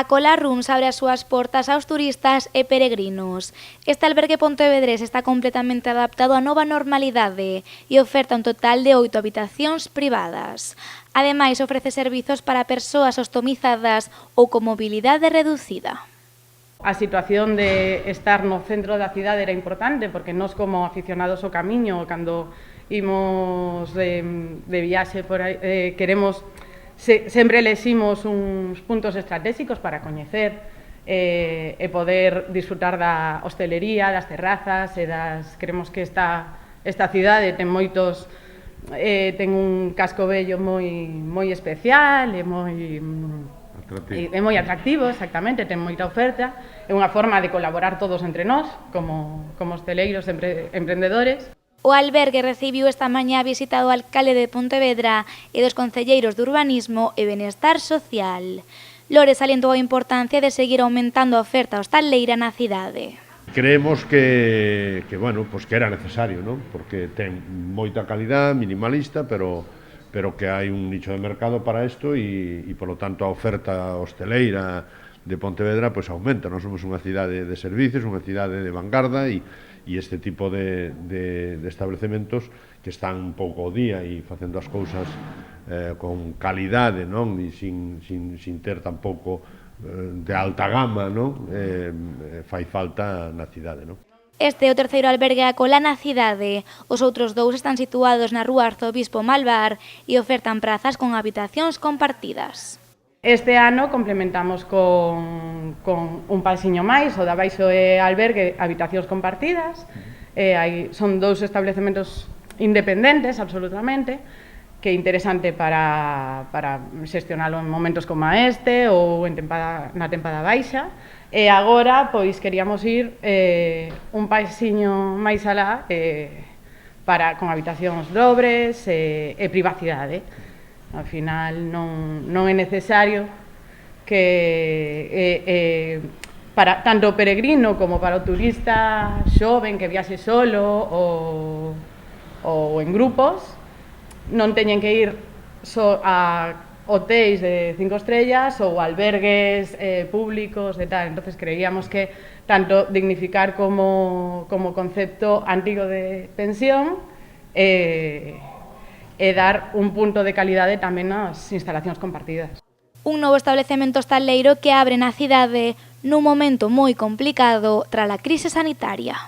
A Cola Rooms abre as súas portas aos turistas e peregrinos. Este albergue pontevedrés está completamente adaptado á nova normalidade e oferta un total de 8 habitacións privadas. Ademais, ofrece servizos para persoas ostomizadas ou con mobilidade reducida. A situación de estar no centro da cidade era importante porque nós como aficionados ao camiño, cando imos de viaxe por aí, queremos sempre eleximos uns puntos estratégicos para coñecer e poder disfrutar da hostelería, das terrazas e queremos que esta cidade ten moitos ten un casco vello moi especial e moi atractivo, exactamente, ten moita oferta, é unha forma de colaborar todos entre nós como hosteleiros e emprendedores. O albergue recibiu esta mañá a visita do alcalde de Pontevedra e dos concelleiros de Urbanismo e Benestar Social. Lore salientou a importancia de seguir aumentando a oferta hostaleira na cidade. Creemos que era necesario, non? Porque ten moita calidad, minimalista, pero que hai un nicho de mercado para isto e, polo tanto, a oferta hosteleira de Pontevedra aumenta. Nós somos unha cidade de servicios, unha cidade de vanguarda e este tipo de establecementos que están un pouco ao día e facendo as cousas con calidade, non? E sin ter tampouco de alta gama, non? Fai falta na cidade, non? Este é o terceiro albergue a Cola na cidade. Os outros dous están situados na rúa Arzobispo Malvar e ofertan prazas con habitacións compartidas. Este ano complementamos con un pasiño máis, o de abaixo é albergue, habitacións compartidas. Son dous establecementos independentes, absolutamente, que é interesante para xestionalo en momentos como este ou na tempada baixa. E agora, pois, queríamos ir un pasiño máis alá con habitacións dobres e privacidade. Ao final non é necesario que para tanto o peregrino como para o turista xoven que viaxe solo ou en grupos non teñen que ir só a hotéis de 5 estrellas ou albergues públicos e tal. Entonces creíamos que tanto dignificar como concepto antigo de pensión e dar un punto de calidade tamén nas instalacións compartidas. Un novo establecemento hostaleiro que abre na cidade nun momento moi complicado tras a crise sanitaria.